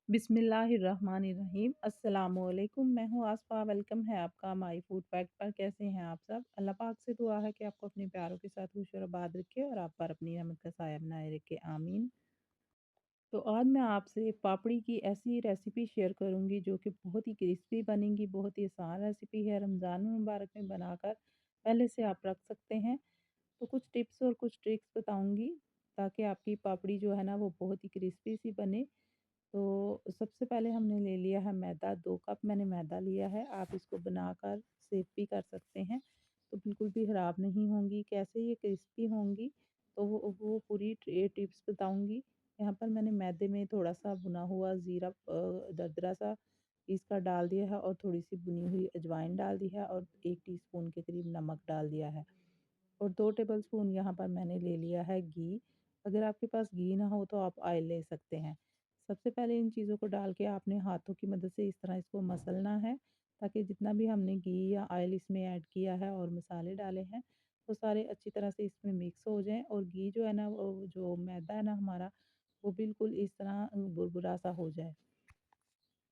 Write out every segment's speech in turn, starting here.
बिस्मिल्लाहिर्रहमानिर्रहीम अस्सलामुअलैकुम। मैं हूँ आसफ़ा। वेलकम है आपका माय फूड फैक्ट पर। कैसे हैं आप सब? अल्लाह पाक से दुआ है कि आपको अपने प्यारों के साथ खुश और आबाद रखे और आप पर अपनी रहमत का साया बनाए रखे, आमीन। तो आज मैं आपसे पापड़ी की ऐसी रेसिपी शेयर करूँगी जो कि बहुत ही क्रिस्पी बनेगी। बहुत ही आसान रेसिपी है, रमज़ान मुबारक में बनाकर पहले से आप रख सकते हैं। तो कुछ टिप्स और कुछ ट्रिक्स बताऊँगी ताकि आपकी पापड़ी जो है ना वो बहुत ही क्रिस्पी सी बने। तो सबसे पहले हमने ले लिया है मैदा, 2 कप मैंने मैदा लिया है। आप इसको बनाकर सेव भी कर सकते हैं, तो बिल्कुल भी ख़राब नहीं होंगी। कैसे ये क्रिस्पी होंगी, तो वो पूरी टिप्स बताऊँगी। यहाँ पर मैंने मैदे में थोड़ा-सा भुना हुआ ज़ीरा दरदरा सा पीस कर डाल दिया है और थोड़ी-सी भुनी हुई अजवाइन डाल दी है और 1 टीस्पून के करीब नमक डाल दिया है और 2 टेबलस्पून यहाँ पर मैंने ले लिया है घी। अगर आपके पास घी ना हो तो आप ऑयल ले सकते हैं। सबसे पहले इन चीज़ों को डाल के आपने हाथों की मदद से इस तरह इसको मसलना है, ताकि जितना भी हमने घी या ऑयल इसमें ऐड किया है और मसाले डाले हैं, वो सारे अच्छी तरह से इसमें मिक्स हो जाएँ और घी जो है ना वो जो मैदा है ना हमारा, वो बिल्कुल इस तरह भुरभुरा सा हो जाए।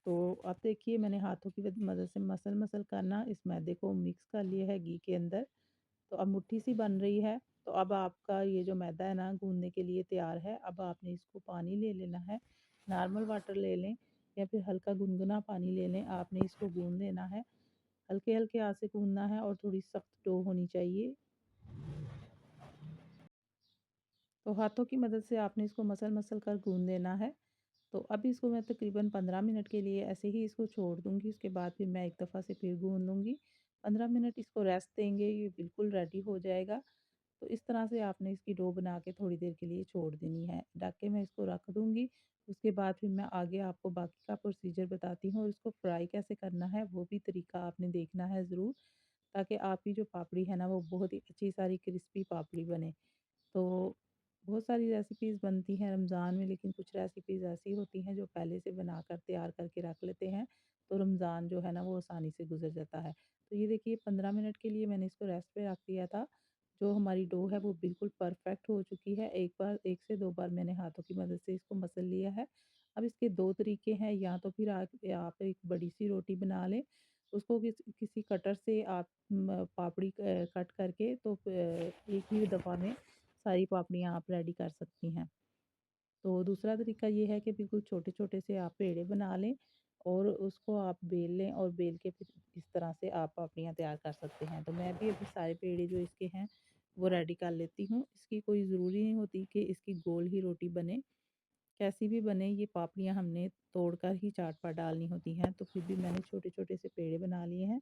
तो अब देखिए मैंने हाथों की मदद से मसल-मसल कर ना इस मैदे को मिक्स कर लिया है घी के अंदर। तो अब मुट्ठी सी बन रही है, तो अब आपका ये जो मैदा है ना गूँदने के लिए तैयार है। अब आपने इसको पानी ले लेना है, नॉर्मल वाटर ले लें या फिर हल्का गुनगुना पानी ले लें। आपने इसको गूँध लेना है, हल्के-हल्के हाथ से गूँधना है और थोड़ी सख्त डो होनी चाहिए। तो हाथों की मदद से आपने इसको मसल-मसल कर गूँध लेना है। तो अब इसको मैं तकरीबन 15 मिनट के लिए ऐसे ही इसको छोड़ दूँगी, उसके बाद फिर मैं एक दफ़ा से फिर गूँध लूँगी। 15 मिनट इसको रेस्ट देंगे, ये बिल्कुल रेडी हो जाएगा। तो इस तरह से आपने इसकी डो बना के थोड़ी देर के लिए छोड़ देनी है। ढक के मैं इसको रख दूँगी, उसके बाद फिर मैं आगे आपको बाकी का प्रोसीजर बताती हूँ और इसको फ्राई कैसे करना है वो भी तरीका आपने देखना है ज़रूर, ताकि आपकी जो पापड़ी है ना वो बहुत ही अच्छी सारी क्रिस्पी पापड़ी बने। तो बहुत सारी रेसिपीज़ बनती हैं रमज़ान में, लेकिन कुछ रेसिपीज़ ऐसी होती हैं जो पहले से बनाकर तैयार करके रख लेते हैं, तो रमज़ान जो है ना वो आसानी से गुज़र जाता है। तो ये देखिए 15 मिनट के लिए मैंने इसको रेस्ट पे रख दिया था। जो हमारी डो है वो बिल्कुल परफेक्ट हो चुकी है। 1 से 2 बार मैंने हाथों की मदद से इसको मसल लिया है। अब इसके 2 तरीके हैं, या तो फिर आप एक बड़ी-सी रोटी बना लें, उसको किसी कटर से आप पापड़ी कट करके तो एक ही दफ़ा में सारी पापड़ियाँ आप रेडी कर सकती हैं। तो दूसरा तरीका ये है कि बिल्कुल छोटे-छोटे से आप पेड़े बना लें और उसको आप बेल लें और बेल के फिर इस तरह से आप पापड़ियाँ तैयार कर सकते हैं। तो मैं भी अभी सारे पेड़े जो इसके हैं वो रेडी कर लेती हूँ। इसकी कोई ज़रूरी नहीं होती कि इसकी गोल ही रोटी बने, कैसी भी बने, ये पापड़ियाँ हमने तोड़कर ही चाट पर डालनी होती हैं। तो फिर भी मैंने छोटे-छोटे से पेड़े बना लिए हैं।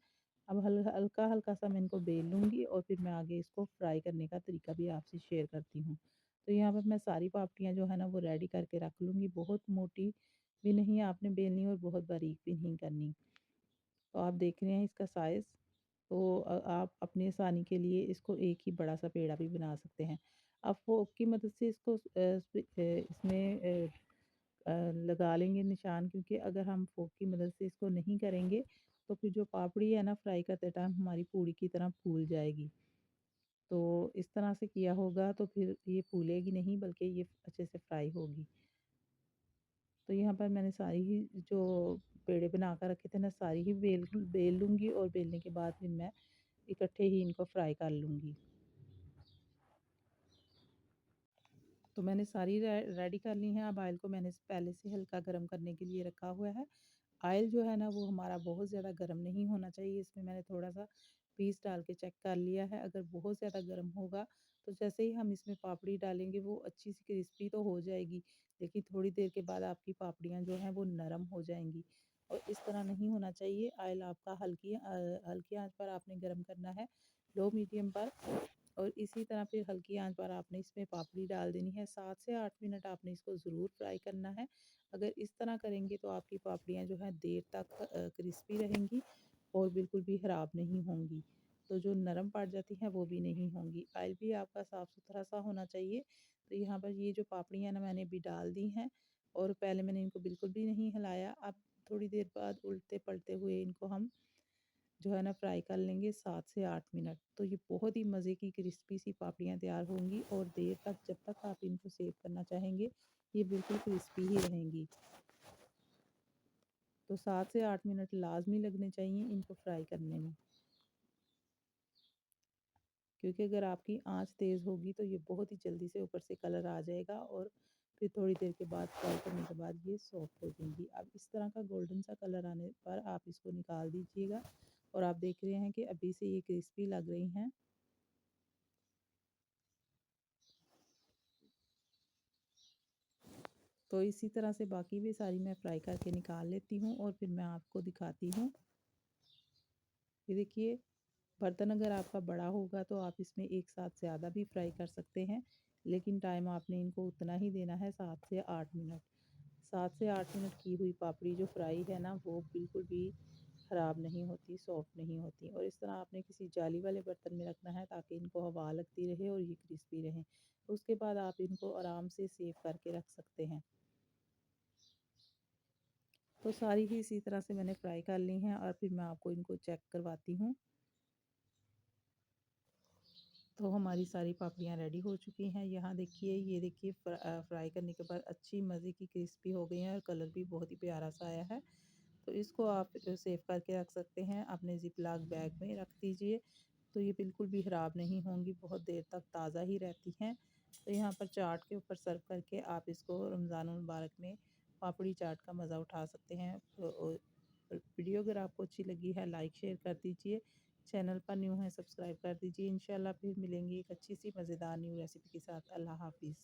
अब हल्का-हल्का सा मैं इनको बेल लूँगी और फिर मैं आगे इसको फ्राई करने का तरीका भी आपसे शेयर करती हूँ। तो यहाँ पर मैं सारी पापड़ियाँ जो है ना वो रेडी करके रख लूँगी। बहुत मोटी भी नहीं आपने बेलनी और बहुत बारीक भी नहीं करनी। तो आप देख रहे हैं इसका साइज़। तो आप अपनी आसानी के लिए इसको एक ही बड़ा-सा पेड़ा भी बना सकते हैं। आप फ़ोर्क की मदद से इसको इसमें लगा लेंगे निशान, क्योंकि अगर हम फ़ोर्क की मदद से इसको नहीं करेंगे, तो फिर जो पापड़ी है ना फ्राई करते टाइम हमारी पूड़ी की तरह फूल जाएगी। तो इस तरह से किया होगा तो फिर ये फूलेगी नहीं, बल्कि ये अच्छे से फ्राई होगी। तो यहाँ पर मैंने सारी ही जो पेड़े बना कर रखे थे ना सारी ही बेल बेल लूँगी और बेलने के बाद फिर मैं इकट्ठे ही इनको फ्राई कर लूँगी। तो मैंने सारी रेडी कर ली हैं। अब ऑयल को मैंने पहले से हल्का गर्म करने के लिए रखा हुआ है। ऑयल जो है ना वो हमारा बहुत ज़्यादा गर्म नहीं होना चाहिए। इसमें मैंने थोड़ा-सा पीस डाल के चेक कर लिया है। अगर बहुत ज़्यादा गर्म होगा तो जैसे ही हम इसमें पापड़ी डालेंगे वो अच्छी सी क्रिस्पी तो हो जाएगी, लेकिन थोड़ी देर के बाद आपकी पापड़ियाँ जो हैं वो नरम हो जाएँगी और इस तरह नहीं होना चाहिए। ऑयल आपका हल्की आँच पर आपने गर्म करना है, लो मीडियम पर। और इसी तरह फिर हल्की आंच पर आपने इसमें पापड़ी डाल देनी है। 7 से 8 मिनट आपने इसको ज़रूर फ्राई करना है। अगर इस तरह करेंगे तो आपकी पापड़ियाँ जो हैं देर तक क्रिस्पी रहेंगी और बिल्कुल भी ख़राब नहीं होंगी। तो जो नरम पड़ जाती हैं वो भी नहीं होंगी। ऑयल भी आपका साफ़-सुथरा सा होना चाहिए। तो यहाँ पर ये जो पापड़ियाँ ना मैंने अभी डाल दी हैं और पहले मैंने इनको बिल्कुल भी नहीं हिलाया। अब थोड़ी देर बाद उलटे-पलटे हुए इनको हम जो है ना फ्राई कर लेंगे 7 से 8 मिनट। तो ये बहुत ही मज़े की क्रिस्पी सी पापड़ियाँ तैयार होंगी और देर तक जब तक आप इनको सेव करना चाहेंगे, ये बिल्कुल क्रिस्पी ही रहेंगी। तो 7 से 8 मिनट लाज़मी लगने चाहिए इनको फ्राई करने में। क्योंकि अगर आपकी आँच तेज़ होगी तो ये बहुत ही जल्दी से ऊपर से कलर आ जाएगा और फिर थोड़ी देर के बाद फ्राई करने के बाद ये सॉफ्ट हो जाएंगी। अब इस तरह का गोल्डन सा कलर आने पर आप इसको निकाल दीजिएगा और आप देख रहे हैं कि अभी से ये क्रिस्पी लग रही हैं। तो इसी तरह से बाकी भी सारी मैं फ्राई करके निकाल लेती हूँ और फिर मैं आपको दिखाती हूँ। ये देखिए, बर्तन अगर आपका बड़ा होगा तो आप इसमें एक साथ ज़्यादा भी फ्राई कर सकते हैं, लेकिन टाइम आपने इनको उतना ही देना है, 7 से 8 मिनट। 7 से 8 मिनट की हुई पापड़ी जो फ्राई है ना, वो बिल्कुल भी ख़राब नहीं होती, सॉफ्ट नहीं होती। और इस तरह आपने किसी जाली वाले बर्तन में रखना है ताकि इनको हवा लगती रहे और ये क्रिस्पी रहें। उसके बाद आप इनको आराम से सेव करके रख सकते हैं। तो सारी ही इसी तरह से मैंने फ्राई कर ली हैं और फिर मैं आपको इनको चेक करवाती हूँ। तो हमारी सारी पापड़ियाँ रेडी हो चुकी हैं। यहाँ देखिए, ये देखिए फ्राई करने के बाद अच्छी मज़े की क्रिस्पी हो गई हैं और कलर भी बहुत ही प्यारा सा आया है। तो इसको आप सेव करके रख सकते हैं, अपने ज़िप-लॉक बैग में रख दीजिए। तो ये बिल्कुल भी ख़राब नहीं होंगी, बहुत देर तक ताज़ा ही रहती हैं। तो यहाँ पर चाट के ऊपर सर्व करके आप इसको रमज़ानुल मुबारक में पापड़ी चाट का मज़ा उठा सकते हैं। वीडियो अगर आपको अच्छी लगी है, लाइक शेयर कर दीजिए। चैनल पर न्यू है, सब्सक्राइब कर दीजिए। इंशाल्लाह फिर मिलेंगे एक अच्छी सी मज़ेदार न्यू रेसिपी के साथ। अल्लाह हाफ़िज़।